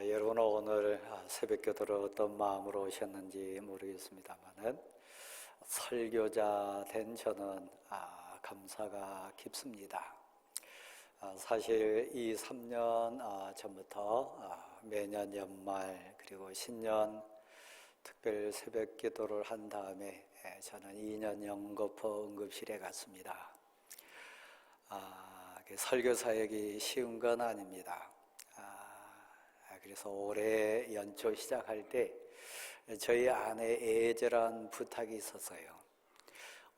여러분 오늘 새벽 기도를 어떤 마음으로 오셨는지 모르겠습니다만은 설교자 된 저는 감사가 깊습니다. 사실 이 3년 전부터 매년 연말 그리고 신년 특별 새벽 기도를 한 다음에 저는 2년 연거푸 응급실에 갔습니다. 설교 사역이 쉬운 건 아닙니다. 그래서 올해 연초 시작할 때 저희 아내 애절한 부탁이 있었어요.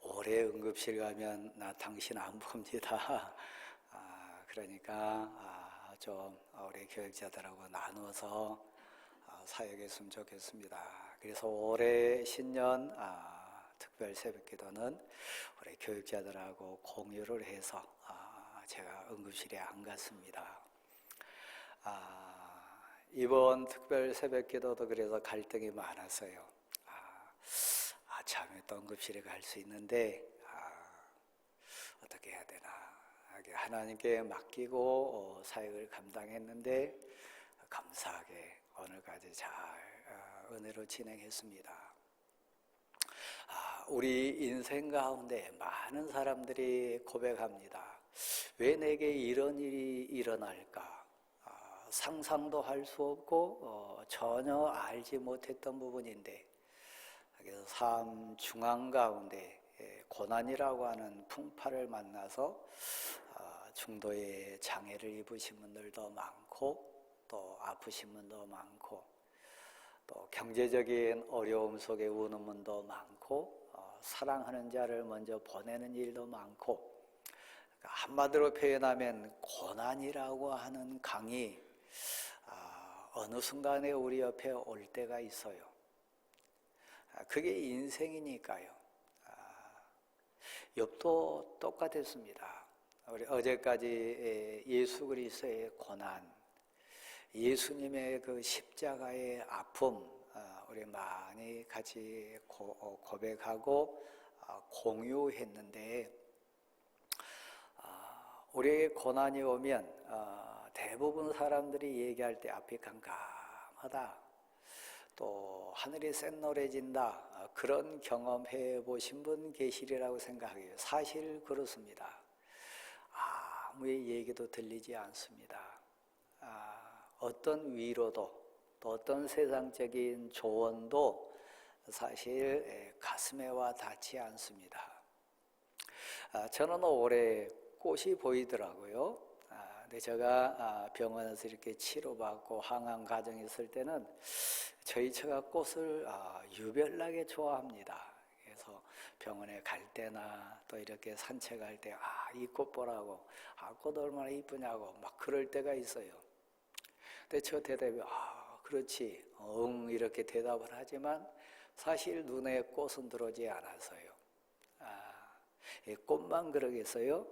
올해 응급실 가면 나 당신 안 봅니다. 그러니까 좀 우리 교육자들하고 나눠서 사역했으면 좋겠습니다. 그래서 올해 신년 특별 새벽 기도는 우리 교육자들하고 공유를 해서 제가 응급실에 안 갔습니다. 이번 특별 새벽 기도도 그래서 갈등이 많았어요. 참에 또 응급실에 갈 수 있는데 어떻게 해야 되나. 하나님께 맡기고 사역을 감당했는데 감사하게 오늘까지 잘 은혜로 진행했습니다. 우리 인생 가운데 많은 사람들이 고백합니다. 왜 내게 이런 일이 일어날까? 상상도 할 수 없고 전혀 알지 못했던 부분인데, 그래서 삶 중앙 가운데 고난이라고 하는 풍파를 만나서 중도의 장애를 입으신 분들도 많고, 또 아프신 분도 많고, 또 경제적인 어려움 속에 우는 분도 많고, 사랑하는 자를 먼저 보내는 일도 많고, 한마디로 표현하면 고난이라고 하는 강이 어느 순간에 우리 옆에 올 때가 있어요. 그게 인생이니까요. 욥도 똑같았습니다. 우리 어제까지 예수 그리스도의 고난, 예수님의 그 십자가의 아픔, 우리 많이 같이 고백하고 공유했는데, 우리의 고난이 오면 대부분 사람들이 얘기할 때 앞이 깜깜하다, 또 하늘이 샛노래진다, 그런 경험해 보신 분 계시리라고 생각해요. 사실 그렇습니다. 아무의 얘기도 들리지 않습니다. 어떤 위로도, 또 어떤 세상적인 조언도 사실 가슴에 와 닿지 않습니다. 저는 올해 꽃이 보이더라고요. 근데 제가 병원에서 이렇게 치료받고 항암 과정에 있을 때는 저희 처가 꽃을 유별나게 좋아합니다. 그래서 병원에 갈 때나 또 이렇게 산책할 때 이 꽃 보라고, 꽃 얼마나 이쁘냐고 막 그럴 때가 있어요. 근데 저 대답이 그렇지, 응, 이렇게 대답을 하지만 사실 눈에 꽃은 들어오지 않아서요. 꽃만 그러겠어요?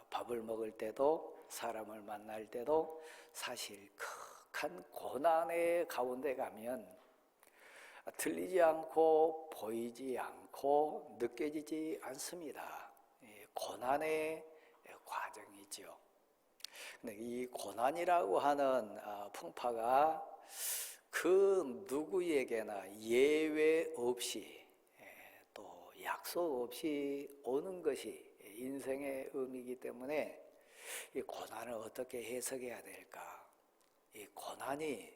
밥을 먹을 때도, 사람을 만날 때도 사실 극한 고난의 가운데 가면 들리지 않고 보이지 않고 느껴지지 않습니다. 고난의 과정이죠. 근데 이 고난이라고 하는 풍파가 그 누구에게나 예외 없이 또 약속 없이 오는 것이 인생의 의미이기 때문에 이 고난을 어떻게 해석해야 될까? 이 고난이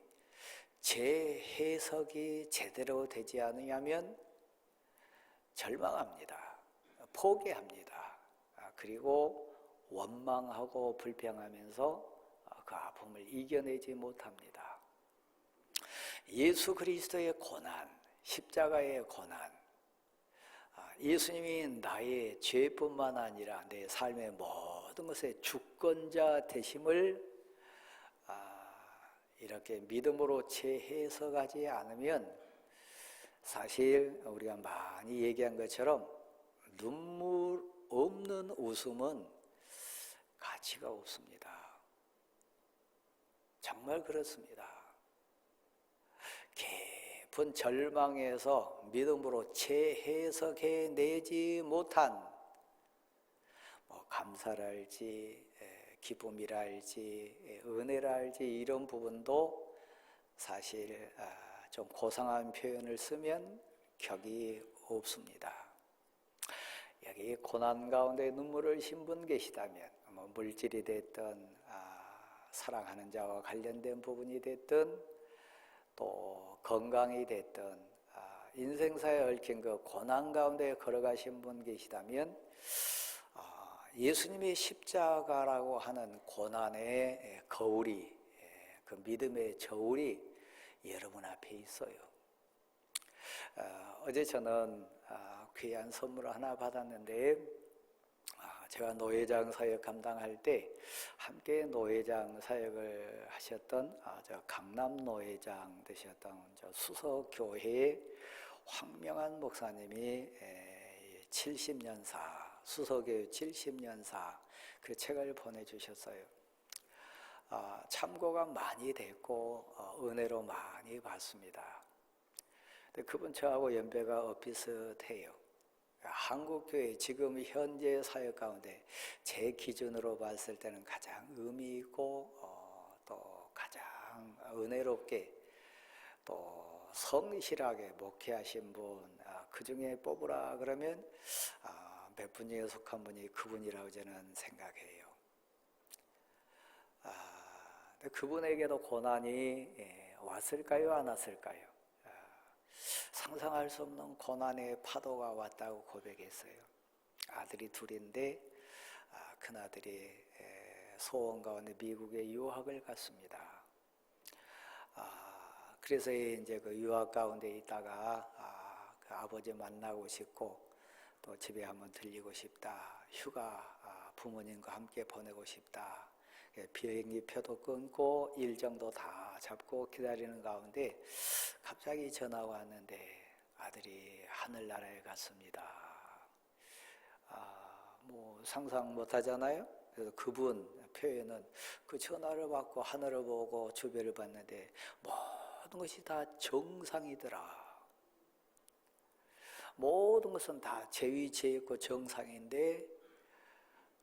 제 해석이 제대로 되지 않으면 절망합니다. 포기합니다. 그리고 원망하고 불평하면서 그 아픔을 이겨내지 못합니다. 예수 그리스도의 고난, 십자가의 고난, 예수님이 나의 죄뿐만 아니라 내 삶의 모든 것의 주권자 되심을 이렇게 믿음으로 재해석하지 않으면 사실 우리가 많이 얘기한 것처럼 눈물 없는 웃음은 가치가 없습니다. 정말 그렇습니다. 깊은 절망에서 믿음으로 재해석해 내지 못한 감사랄지 기쁨이랄지 은혜랄지 이런 부분도 사실 좀 고상한 표현을 쓰면 격이 없습니다. 여기 고난 가운데 눈물을 흘린 분 계시다면 뭐 물질이 됐든 사랑하는 자와 관련된 부분이 됐든 또 건강이 됐든 인생사에 얽힌 그 고난 가운데 걸어가신 분 계시다면 예수님의 십자가라고 하는 고난의 거울이, 그 믿음의 저울이 여러분 앞에 있어요. 어제 저는 귀한 선물을 하나 받았는데, 제가 노회장 사역 감당할 때 함께 노회장 사역을 하셨던 저 강남 노회장 되셨던 저 수서교회의 황명한 목사님이 70년사, 수서교회 70년사 그 책을 보내주셨어요. 참고가 많이 됐고 은혜로 많이 받습니다. 근데 그분 저하고 연배가 비슷해요. 한국교회 지금 현재 사역 가운데 제 기준으로 봤을 때는 가장 의미 있고 또 가장 은혜롭게 또 성실하게 목회하신 분, 그 중에 뽑으라 그러면 몇 분 중에 속한 분이 그분이라고 저는 생각해요. 근데 그분에게도 고난이 왔을까요, 안 왔을까요? 상상할 수 없는 고난의 파도가 왔다고 고백했어요. 아들이 둘인데 큰아들이 소원 가운데 미국에 유학을 갔습니다. 그래서 이제 그 유학 가운데 있다가 그 아버지 만나고 싶고 또 집에 한번 들리고 싶다. 휴가 부모님과 함께 보내고 싶다. 비행기 표도 끊고 일정도 다 잡고 기다리는 가운데 갑자기 전화가 왔는데 아들이 하늘나라에 갔습니다. 뭐 상상 못 하잖아요. 그래서 그분 표현은 그 전화를 받고 하늘을 보고 주변을 봤는데 모든 것이 다 정상이더라. 모든 것은 다 제 위치에 있고 정상인데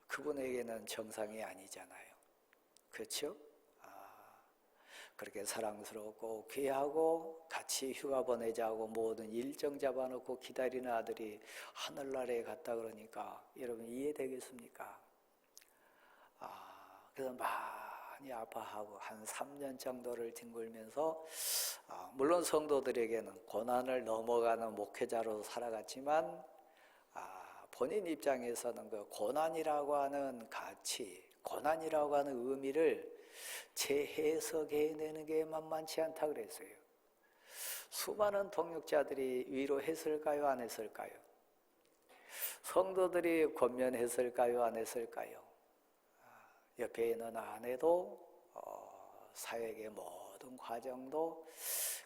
그분에게는 정상이 아니잖아요. 그렇죠? 그렇게 사랑스럽고 귀하고 같이 휴가 보내자고 모든 일정 잡아놓고 기다리는 아들이 하늘나라에 갔다 그러니까 여러분 이해되겠습니까? 그래서 많이 아파하고 한 3년 정도를 뒹굴면서 물론 성도들에게는 고난을 넘어가는 목회자로 살아갔지만 본인 입장에서는 그 고난이라고 하는 가치, 고난이라고 하는 의미를 재해석해내는 게 만만치 않다 그랬어요. 수많은 동역자들이 위로했을까요, 안 했을까요? 성도들이 권면했을까요, 안 했을까요? 옆에 있는 아내도 사역의 모든 과정도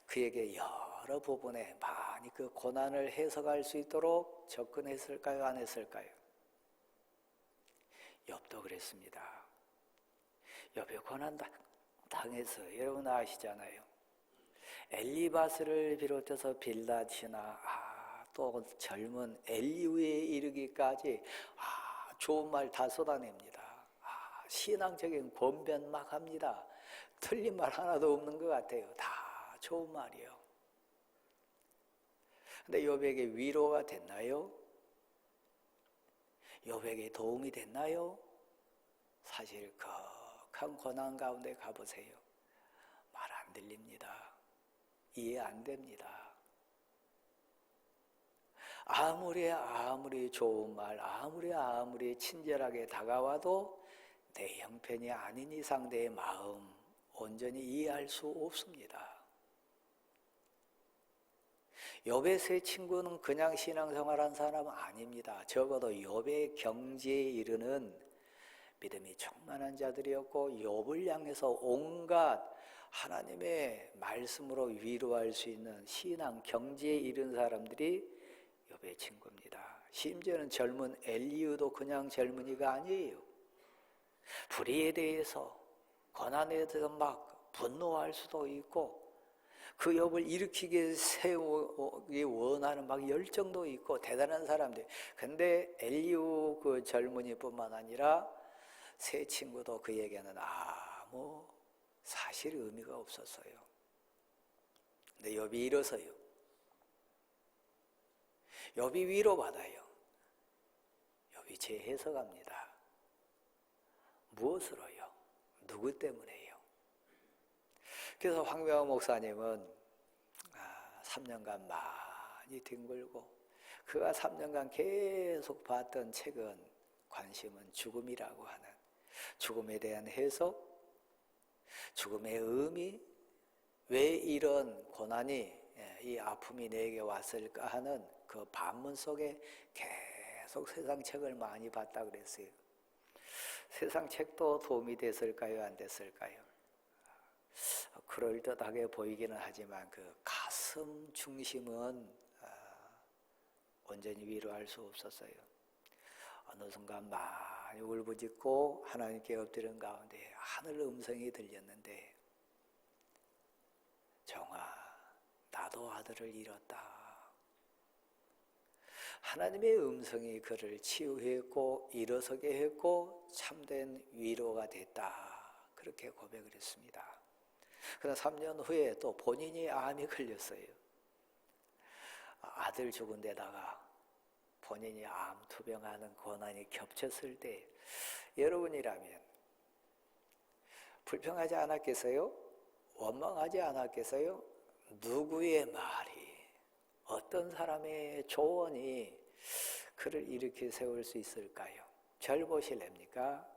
그에게 여러 부분에 많이 그 고난을 해석할 수 있도록 접근했을까요, 안 했을까요? 욥도 그랬습니다. 욥이 고난 당해서 여러분 아시잖아요. 엘리바스를 비롯해서 빌닷이나 또 젊은 엘리후에 이르기까지 좋은 말 다 쏟아냅니다. 신앙적인 권변 막 합니다. 틀린 말 하나도 없는 것 같아요. 다 좋은 말이요. 근데 욥에게 위로가 됐나요? 욥에게 도움이 됐나요? 사실 극한 고난 가운데 가보세요. 말 안 들립니다. 이해 안 됩니다. 아무리 좋은 말, 아무리 친절하게 다가와도 내 형편이 아닌 이상 내 마음 온전히 이해할 수 없습니다. 욥의 세 친구는 그냥 신앙생활한 사람은 아닙니다. 적어도 욥의 경지에 이르는 믿음이 충만한 자들이었고 욥을 향해서 온갖 하나님의 말씀으로 위로할 수 있는 신앙 경지에 이른 사람들이 욥의 친구입니다. 심지어는 젊은 엘리후도 그냥 젊은이가 아니에요. 불의에 대해서 고난에 대해서 막 분노할 수도 있고 그 욥을 일으키게 세우기 원하는 막 열정도 있고 대단한 사람들. 근데 엘리후 그 젊은이뿐만 아니라 세 친구도 그에게는 아무 사실 의미가 없었어요. 근데 욥이 일어서요. 욥이 위로받아요. 욥이 재해석합니다. 무엇으로요? 누구 때문에요? 그래서 황명호 목사님은 3년간 많이 뒹굴고 그가 3년간 계속 봤던 책은 관심은 죽음이라고 하는 죽음에 대한 해석, 죽음의 의미, 왜 이런 고난이 이 아픔이 내게 왔을까 하는 그 반문 속에 계속 세상 책을 많이 봤다 그랬어요. 세상 책도 도움이 됐을까요? 안 됐을까요? 그럴듯하게 보이기는 하지만 그 가슴 중심은 온전히 위로할 수 없었어요. 어느 순간 많이 울부짖고 하나님께 엎드린 가운데 하늘 음성이 들렸는데 정아, 나도 아들을 잃었다. 하나님의 음성이 그를 치유했고 일어서게 했고 참된 위로가 됐다. 그렇게 고백을 했습니다. 그러나 3년 후에 또 본인이 암이 걸렸어요. 아들 죽은 데다가 본인이 암 투병하는 고난이 겹쳤을 때 여러분이라면 불평하지 않았겠어요? 원망하지 않았겠어요? 누구의 말이, 어떤 사람의 조언이 그를 일으켜 세울 수 있을까요? 별 보실랍니까?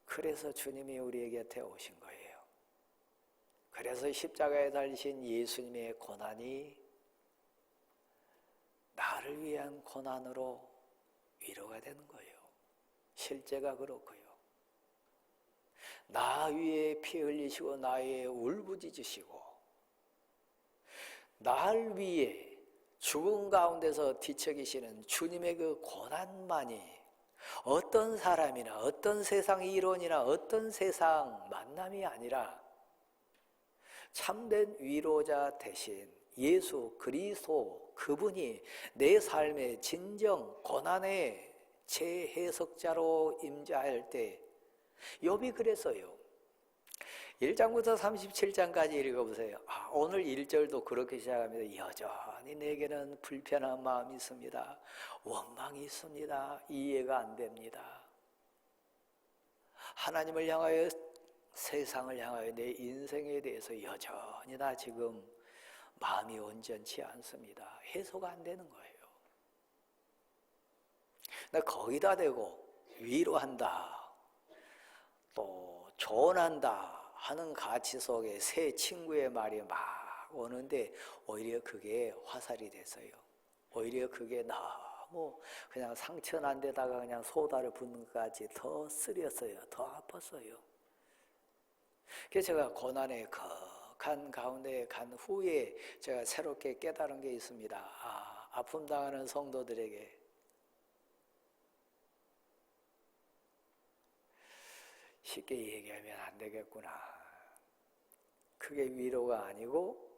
그래서 주님이 우리의 곁에 오신 거예요. 그래서 십자가에 달리신 예수님의 고난이 나를 위한 고난으로 위로가 되는 거예요. 실제가 그렇고요. 나 위에 피 흘리시고 나 위에 울부짖으시고 날 위해 죽음 가운데서 뒤척이시는 주님의 그 고난만이 어떤 사람이나 어떤 세상 이론이나 어떤 세상 만남이 아니라 참된 위로자 대신 예수 그리스도 그분이 내 삶의 진정 고난의 재해석자로 임재할 때 욥이 그랬어요. 1장부터 37장까지 읽어보세요. 오늘 1절도 그렇게 시작합니다. 여전히 내게는 불편한 마음이 있습니다. 원망이 있습니다. 이해가 안 됩니다. 하나님을 향하여 세상을 향하여 내 인생에 대해서 여전히 나 지금 마음이 온전치 않습니다. 해소가 안 되는 거예요. 나 거기다 대고 위로한다, 또 조언한다 하는 가치 속에 새 친구의 말이 막 오는데 오히려 그게 화살이 됐어요. 오히려 그게 너무 그냥 상처 난 데다가 그냥 소다를 붓는 것까지 더 쓰렸어요. 더 아팠어요. 그래서 제가 고난의 극한 가운데 간 후에 제가 새롭게 깨달은 게 있습니다. 아픔 당하는 성도들에게 쉽게 얘기하면 안 되겠구나. 그게 위로가 아니고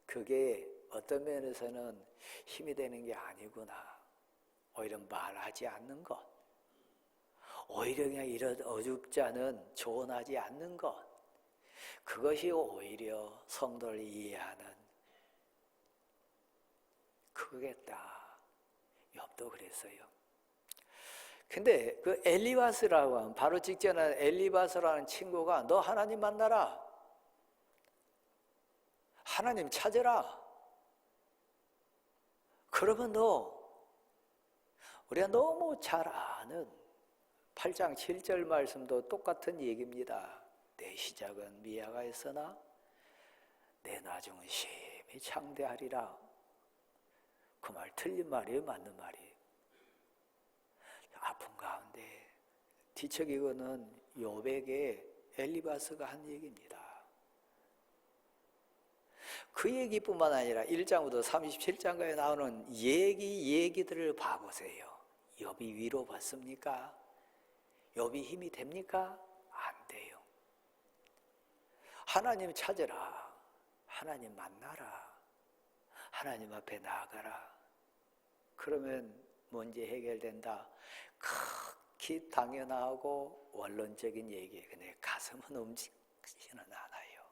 그게 어떤 면에서는 힘이 되는 게 아니구나. 오히려 말하지 않는 것, 오히려 그냥 이런 어줍지 않은 조언하지 않는 것, 그것이 오히려 성도를 이해하는 그거겠다. 욥도 그랬어요. 근데 그 엘리바스라고 하는, 바로 직전에 엘리바스라는 친구가 너 하나님 만나라, 하나님 찾으라, 그러면 너 우리가 너무 잘 아는 8장 7절 말씀도 똑같은 얘기입니다. 내 시작은 미아가 있으나 내 나중은 심히 창대하리라. 그 말 틀린 말이에요? 맞는 말이에요? 아픔 가운데 뒤척이고는 욥에게 엘리바스가 한 얘기입니다. 그 얘기뿐만 아니라 1장부터 37장까지 나오는 얘기들을 봐보세요. 욥이 위로받습니까? 욥이 힘이 됩니까? 안 돼요. 하나님 찾으라, 하나님 만나라, 하나님 앞에 나아가라. 그러면 문제 해결된다. 극히 당연하고 원론적인 얘기예요. 근데 가슴은 움직이지는 않아요.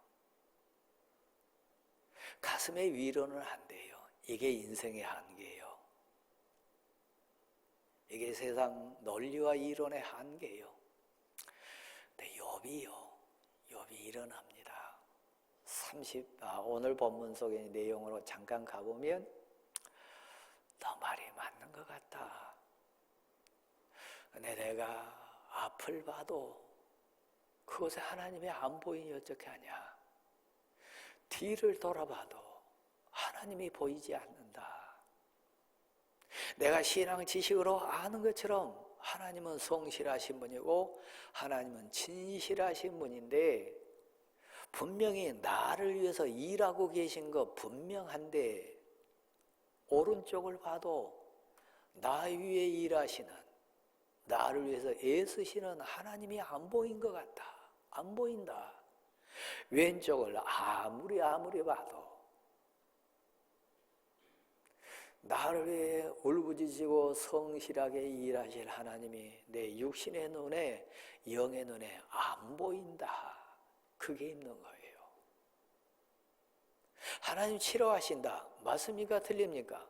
가슴의 위로는 안 돼요. 이게 인생의 한계예요. 이게 세상 논리와 이론의 한계예요. 근데 욥이 일어납니다. 오늘 본문 속의 내용으로 잠깐 가보면 너 말이 맞는 것 같다. 근데 내가 앞을 봐도 그곳에 하나님이 안 보이니 어떻게 하냐. 뒤를 돌아봐도 하나님이 보이지 않는다. 내가 신앙 지식으로 아는 것처럼 하나님은 성실하신 분이고 하나님은 진실하신 분인데 분명히 나를 위해서 일하고 계신 거 분명한데 오른쪽을 봐도 나 위에 일하시는, 나를 위해서 애쓰시는 하나님이 안 보인 것 같다. 안 보인다. 왼쪽을 아무리 봐도 나를 위해 울부짖고 성실하게 일하실 하나님이 내 육신의 눈에, 영의 눈에 안 보인다. 그게 있는 거예요. 하나님 치료하신다. 맞습니까? 틀립니까?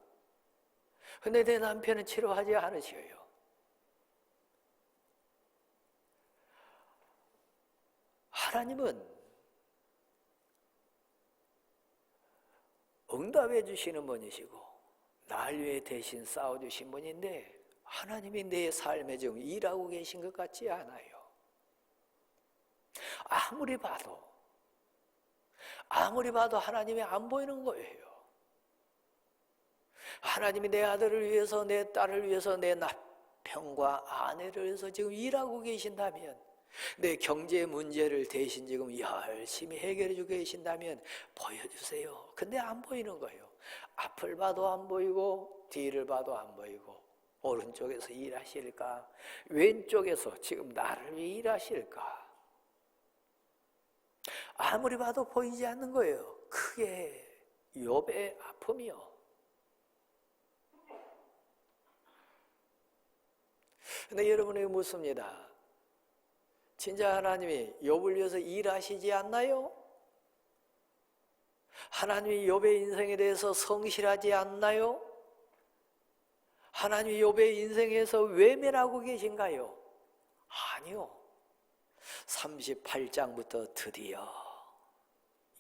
근데 내 남편은 치료하지 않으셔요. 하나님은 응답해 주시는 분이시고 날 위해 대신 싸워주신 분인데 하나님이 내 삶에 지금 일하고 계신 것 같지 않아요. 아무리 봐도 하나님이 안 보이는 거예요. 하나님이 내 아들을 위해서, 내 딸을 위해서, 내 남편과 아내를 위해서 지금 일하고 계신다면, 내 경제 문제를 대신 지금 열심히 해결해 주고 계신다면 보여주세요. 근데 안 보이는 거예요. 앞을 봐도 안 보이고 뒤를 봐도 안 보이고 오른쪽에서 일하실까? 왼쪽에서 지금 나를 위해 일하실까? 아무리 봐도 보이지 않는 거예요. 그게 욥의 아픔이요. 근데 여러분에게 묻습니다. 진짜 하나님이 욥을 위해서 일하시지 않나요? 하나님이 욥의 인생에 대해서 성실하지 않나요? 하나님이 욥의 인생에서 외면하고 계신가요? 아니요. 38장부터 드디어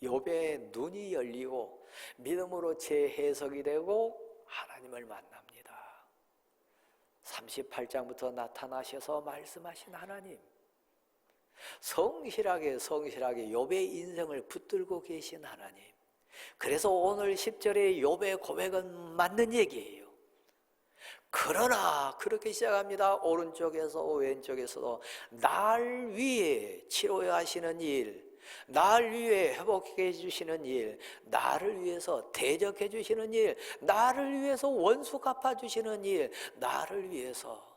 욥의 눈이 열리고 믿음으로 재해석이 되고 하나님을 만납니다. 38장부터 나타나셔서 말씀하신 하나님, 성실하게 욥의 인생을 붙들고 계신 하나님. 그래서 오늘 10절의 욥의 고백은 맞는 얘기예요. 그러나 그렇게 시작합니다. 오른쪽에서 왼쪽에서도 날 위해 치료하시는 일, 날 위해 회복해 주시는 일, 나를 위해서 대적해 주시는 일, 나를 위해서 원수 갚아주시는 일, 나를 위해서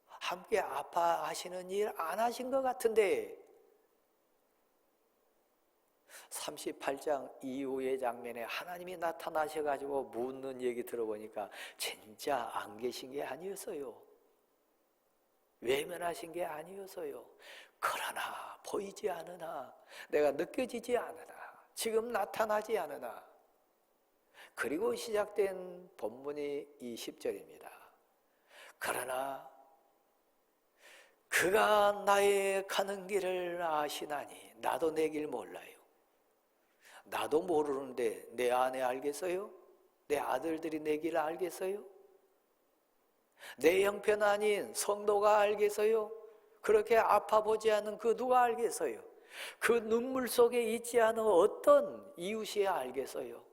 함께 아파하시는 일 안 하신 것 같은데 38장 이후의 장면에 하나님이 나타나셔가지고 묻는 얘기 들어보니까 진짜 안 계신 게 아니었어요. 외면하신 게 아니었어요. 그러나 보이지 않으나, 내가 느껴지지 않으나, 지금 나타나지 않으나. 그리고 시작된 본문이 이 10절입니다. 그러나 그가 나의 가는 길을 아시나니 나도 내 길 몰라요. 나도 모르는데 내 아내 알겠어요? 내 아들들이 내 길을 알겠어요? 내 형편 아닌 성도가 알겠어요? 그렇게 아파보지 않은 그 누가 알겠어요? 그 눈물 속에 있지 않은 어떤 이웃이 알겠어요?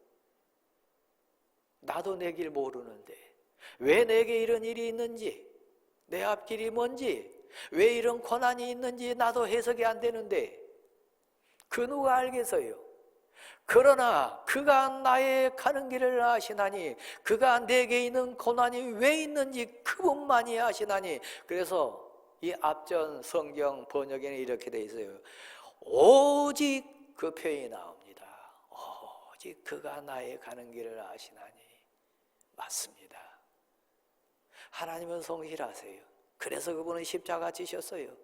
나도 내 길 모르는데 왜 내게 이런 일이 있는지, 내 앞길이 뭔지, 왜 이런 고난이 있는지 나도 해석이 안 되는데 그 누가 알겠어요? 그러나 그가 나의 가는 길을 아시나니, 그가 내게 있는 고난이 왜 있는지 그분만이 아시나니. 그래서 이 앞전 성경 번역에는 이렇게 돼 있어요. 오직 그 표현이 나옵니다. 오직 그가 나의 가는 길을 아시나니. 맞습니다. 하나님은 성실하세요. 그래서 그분은 십자가 지셨어요.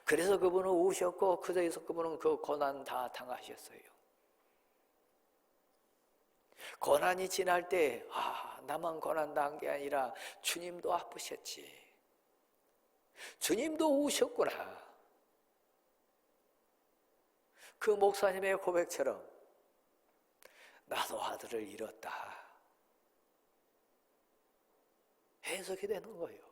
그래서 그분은 우셨고 그래서 그분은 그 고난 다 당하셨어요. 고난이 지날 때 나만 고난당한 게 아니라 주님도 아프셨지. 주님도 우셨구나. 그 목사님의 고백처럼 나도 아들을 잃었다. 해석이 되는 거예요.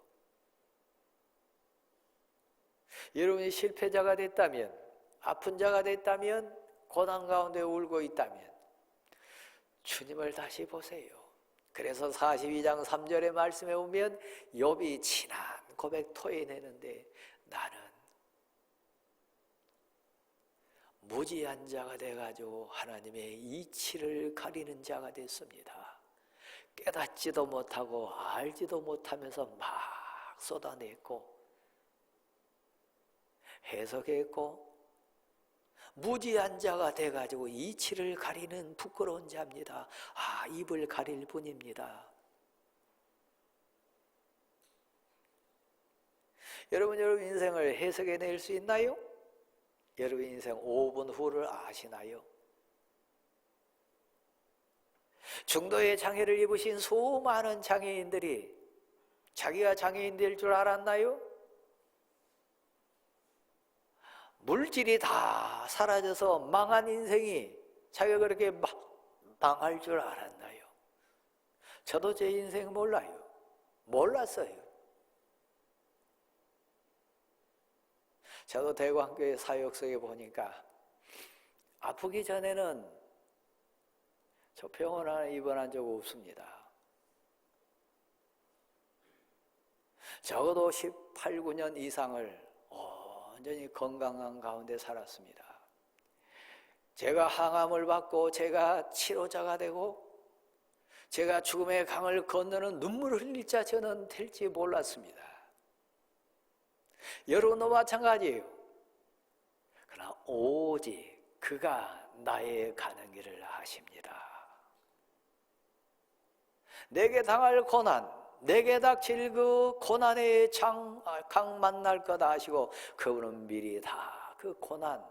여러분이 실패자가 됐다면, 아픈 자가 됐다면, 고난 가운데 울고 있다면 주님을 다시 보세요. 그래서 42장 3절의 말씀에 보면 욥이 진한 고백 토해내는데, 나는 무지한 자가 돼가지고 하나님의 이치를 가리는 자가 됐습니다. 깨닫지도 못하고 알지도 못하면서 막 쏟아냈고 해석했고, 무지한 자가 돼가지고 이치를 가리는 부끄러운 자입니다. 입을 가릴 뿐입니다. 여러분 인생을 해석해낼 수 있나요? 여러분 인생 5분 후를 아시나요? 중도의 장애를 입으신 수많은 장애인들이 자기가 장애인 될 줄 알았나요? 물질이 다 사라져서 망한 인생이 자기가 그렇게 망할 줄 알았나요? 저도 제 인생 몰라요. 몰랐어요. 저도 대구한교회 사역석에 보니까 아프기 전에는 저 병원 하나 입원한 적 없습니다. 적어도 18, 9년 이상을 완전히 건강한 가운데 살았습니다. 제가 항암을 받고 제가 치료자가 되고 제가 죽음의 강을 건너는 눈물을 흘릴 자 저는 될지 몰랐습니다. 여러분도 마찬가지예요. 그러나 오직 그가 나의 가는 길을 아십니다. 내게 당할 고난, 내게 닥칠 그 고난의 강 만날 것 아시고 그분은 미리 다 그 고난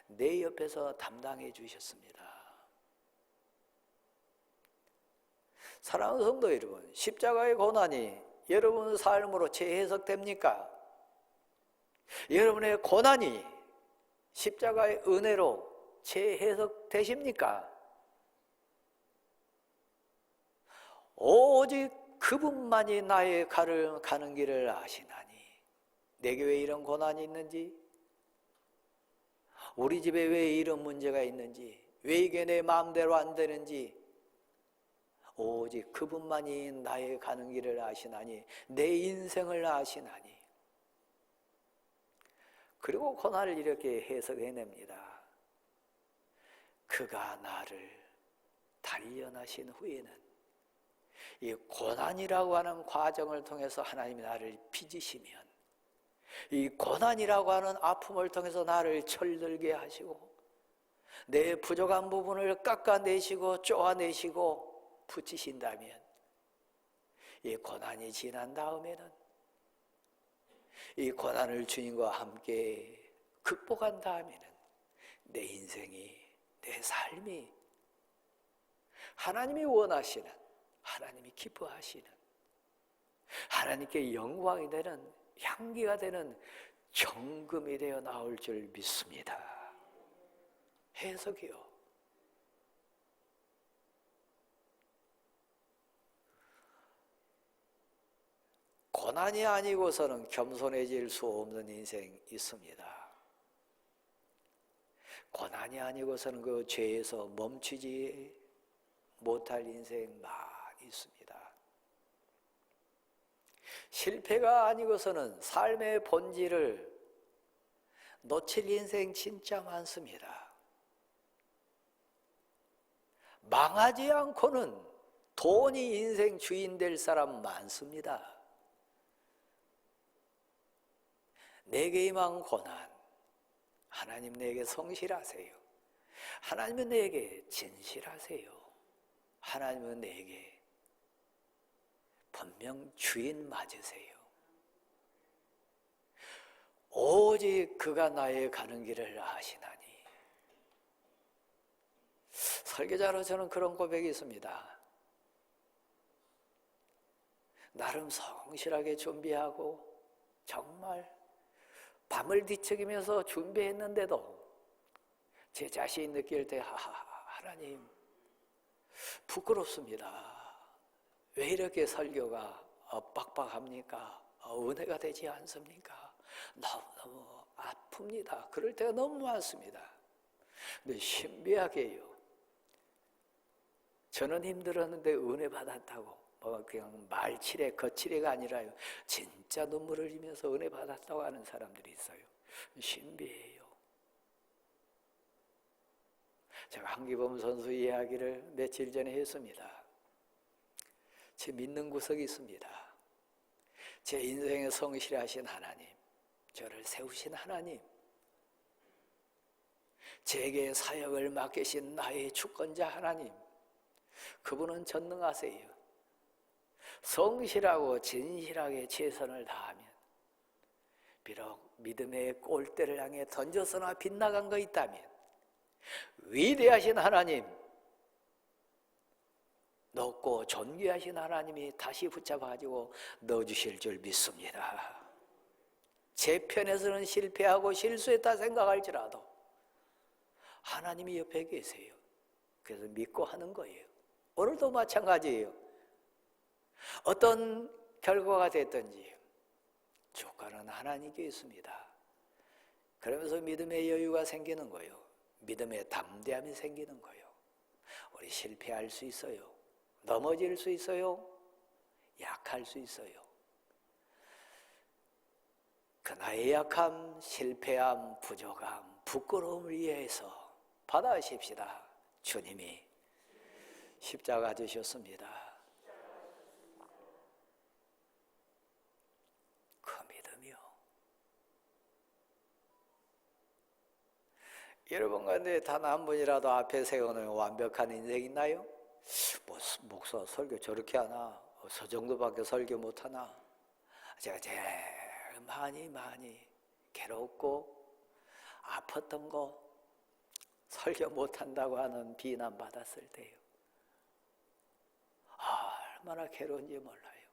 내 옆에서 담당해 주셨습니다. 사랑하는 성도 여러분, 십자가의 고난이 여러분 삶으로 재해석됩니까? 여러분의 고난이 십자가의 은혜로 재해석되십니까? 오직 그분만이 나의 가는 길을 아시나니. 내게 왜 이런 고난이 있는지, 우리 집에 왜 이런 문제가 있는지, 왜 이게 내 마음대로 안 되는지 오직 그분만이 나의 가는 길을 아시나니, 내 인생을 아시나니. 그리고 고난을 이렇게 해석해냅니다. 그가 나를 단련하신 후에는 이 고난이라고 하는 과정을 통해서 하나님이 나를 빚으시면, 이 고난이라고 하는 아픔을 통해서 나를 철들게 하시고 내 부족한 부분을 깎아내시고 쪼아내시고 붙이신다면, 이 고난이 지난 다음에는 이 고난을 주님과 함께 극복한 다음에는 내 인생이, 내 삶이 하나님이 원하시는, 하나님이 기뻐하시는, 하나님께 영광이 되는, 향기가 되는 정금이 되어 나올 줄 믿습니다. 해석이요. 고난이 아니고서는 겸손해질 수 없는 인생 있습니다. 고난이 아니고서는 그 죄에서 멈추지 못할 인생 많이 있습니다. 실패가 아니고서는 삶의 본질을 놓칠 인생 진짜 많습니다. 망하지 않고는 돈이 인생 주인 될 사람 많습니다. 내게 임한 고난, 하나님 내게 성실하세요. 하나님은 내게 진실하세요. 하나님은 내게 분명 주인 맞으세요. 오직 그가 나의 가는 길을 아시나니. 설교자로 저는 그런 고백이 있습니다. 나름 성실하게 준비하고 정말 밤을 뒤척이면서 준비했는데도 제 자신이 느낄 때 하나님 부끄럽습니다. 왜 이렇게 설교가 빡빡합니까? 은혜가 되지 않습니까? 너무너무 아픕니다. 그럴 때가 너무 많습니다. 근데 신비하게요, 저는 힘들었는데 은혜 받았다고 그냥 말칠해 거칠해가 아니라요, 진짜 눈물을 흘리면서 은혜 받았다고 하는 사람들이 있어요. 신비해요. 제가 한기범 선수 이야기를 며칠 전에 했습니다. 제 믿는 구석이 있습니다. 제 인생에 성실하신 하나님, 저를 세우신 하나님, 제게 사역을 맡기신 나의 주권자 하나님, 그분은 전능하세요. 성실하고 진실하게 최선을 다하면 비록 믿음의 골대를 향해 던져서나 빗나간 거 있다면 위대하신 하나님, 높고 존귀하신 하나님이 다시 붙잡아가지고 넣어주실 줄 믿습니다. 제 편에서는 실패하고 실수했다 생각할지라도 하나님이 옆에 계세요. 그래서 믿고 하는 거예요. 오늘도 마찬가지예요. 어떤 결과가 됐든지 주권은 하나님께 있습니다. 그러면서 믿음의 여유가 생기는 거예요. 믿음의 담대함이 생기는 거예요. 우리 실패할 수 있어요. 넘어질 수 있어요. 약할 수 있어요. 그 나의 약함, 실패함, 부족함, 부끄러움을 위해서 받아주십시다. 주님이 십자가 주셨습니다. 그 믿음이요. 여러분 가운데 단 한 분이라도 앞에 세우는 완벽한 인생 있나요? 목사 설교 저렇게 하나? 저 정도밖에 설교 못하나? 제가 제일 많이 괴롭고 아팠던 거 설교 못한다고 하는 비난 받았을 때요, 얼마나 괴로운지 몰라요.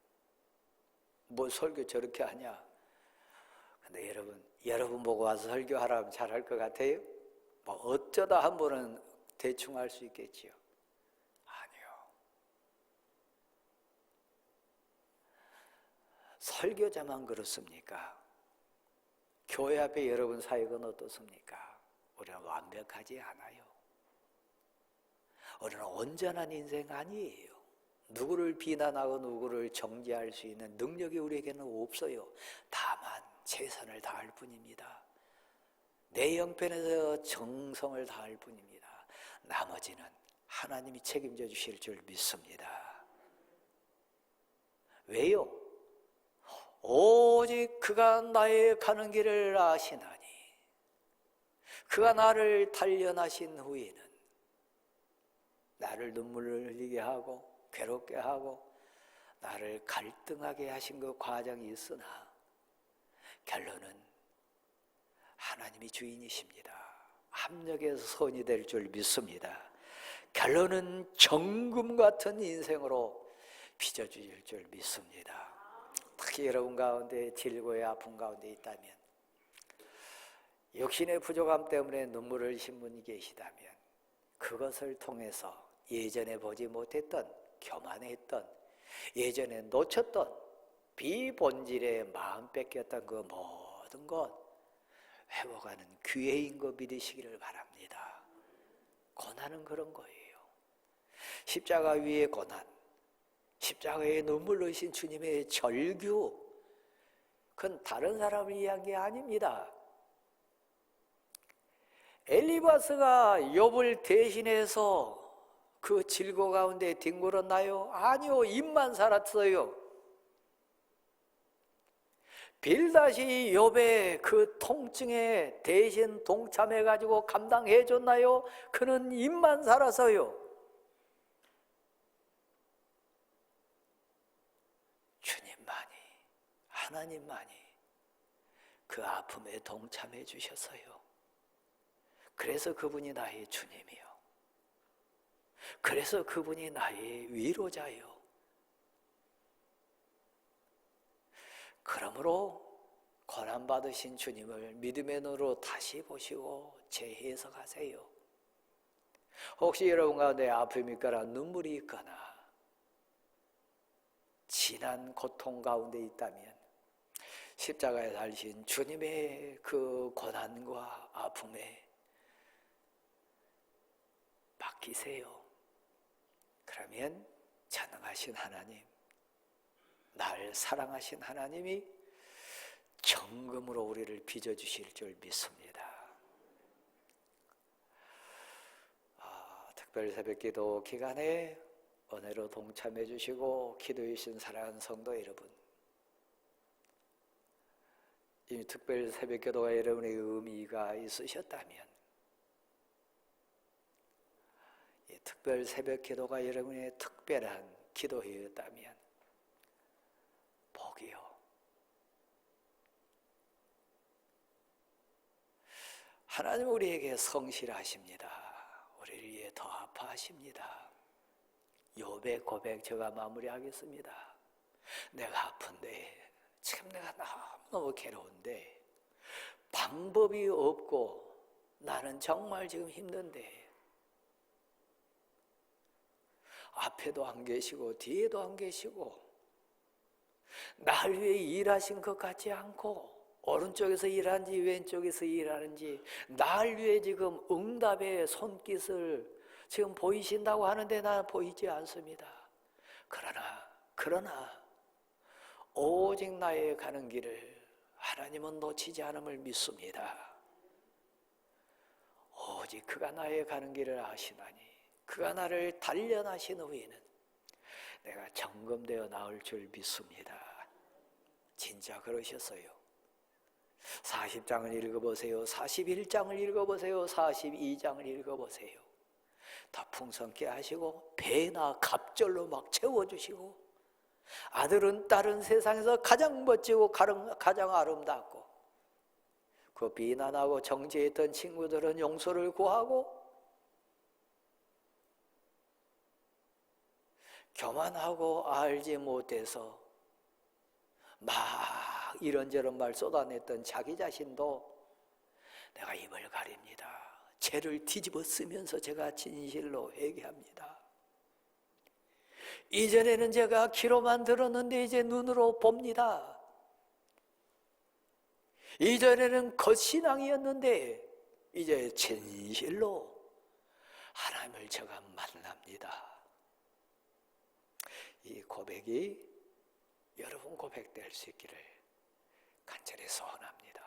뭐 설교 저렇게 하냐? 근데 여러분 보고 와서 설교하라면 잘할 것 같아요? 뭐 어쩌다 한 번은 대충 할 수 있겠지요. 아니요. 설교자만 그렇습니까? 교회 앞에 여러분 사역은 어떻습니까? 우리는 완벽하지 않아요. 우리는 온전한 인생 아니에요. 누구를 비난하고 누구를 정죄할 수 있는 능력이 우리에게는 없어요. 다만 최선을 다할 뿐입니다. 내 형편에서 정성을 다할 뿐입니다. 나머지는 하나님이 책임져 주실 줄 믿습니다. 왜요? 오직 그가 나의 가는 길을 아시나니 그가 나를 단련하신 후에는 나를 눈물을 흘리게 하고 괴롭게 하고 나를 갈등하게 하신 그 과정이 있으나 결론은 하나님이 주인이십니다. 합력해서 선이 될 줄 믿습니다. 결론은 정금 같은 인생으로 빚어주실 줄 믿습니다. 특히 여러분 가운데 질고의 아픔 가운데 있다면, 육신의 부족함 때문에 눈물을 흘리신 분이 계시다면 그것을 통해서 예전에 보지 못했던, 교만했던, 예전에 놓쳤던 비본질의 마음 뺏겼던 그 모든 것 회복하는 기회인 거 믿으시기를 바랍니다. 고난은 그런 거예요. 십자가 위의 고난, 십자가에 눈물 흘리신 주님의 절규, 그건 다른 사람을 위한 게 아닙니다. 엘리바스가 욥을 대신해서 그 질고 가운데 뒹굴었나요? 아니요, 입만 살았어요. 빌닷이 욥의 그 통증에 대신 동참해가지고 감당해줬나요? 그는 입만 살아서요. 주님만이, 하나님만이 그 아픔에 동참해 주셔서요. 그래서 그분이 나의 주님이요. 그래서 그분이 나의 위로자요. 그러므로 고난받으신 주님을 믿음의 눈으로 다시 보시고 재해석하세요. 혹시 여러분 가운데 아픔이 있거나 눈물이 있거나 진한 고통 가운데 있다면 십자가에 달리신 주님의 그 고난과 아픔에 맡기세요. 그러면 전능하신 하나님, 날 사랑하신 하나님이 정금으로 우리를 빚어주실 줄 믿습니다. 특별 새벽기도 기간에 은혜로 동참해 주시고 기도해 주신 사랑하는 성도 여러분, 이 특별 새벽기도가 여러분의 의미가 있으셨다면, 이 특별 새벽기도가 여러분의 특별한 기도회였다면 복이요. 하나님 우리에게 성실하십니다. 우리를 위해 더 아파하십니다. 욥의 고백 제가 마무리하겠습니다. 내가 아픈데, 지금 내가 너무 괴로운데, 방법이 없고 나는 정말 지금 힘든데, 앞에도 안 계시고 뒤에도 안 계시고 날 위해 일하신 것 같지 않고, 오른쪽에서 일하는지 왼쪽에서 일하는지 날 위해 지금 응답의 손깃을 지금 보이신다고 하는데 나는 보이지 않습니다. 그러나 오직 나의 가는 길을 하나님은 놓치지 않음을 믿습니다. 오직 그가 나의 가는 길을 아시나니 그가 나를 단련하신 후에는 내가 점검되어 나올 줄 믿습니다. 진짜 그러셨어요. 40장을 읽어보세요. 41장을 읽어보세요. 42장을 읽어보세요. 다 풍성케 하시고 배나 갑절로 막 채워주시고, 아들은 딸은 세상에서 가장 멋지고 가장 아름답고, 그 비난하고 정죄했던 친구들은 용서를 구하고, 교만하고 알지 못해서 막 이런저런 말 쏟아냈던 자기 자신도 내가 입을 가립니다. 죄를 뒤집어 쓰면서 제가 진실로 회개합니다. 이전에는 제가 귀로만 들었는데 이제 눈으로 봅니다. 이전에는 겉신앙이었는데 이제 진실로 하나님을 제가 만납니다. 이 고백이 여러분 고백될 수 있기를 간절히 소원합니다.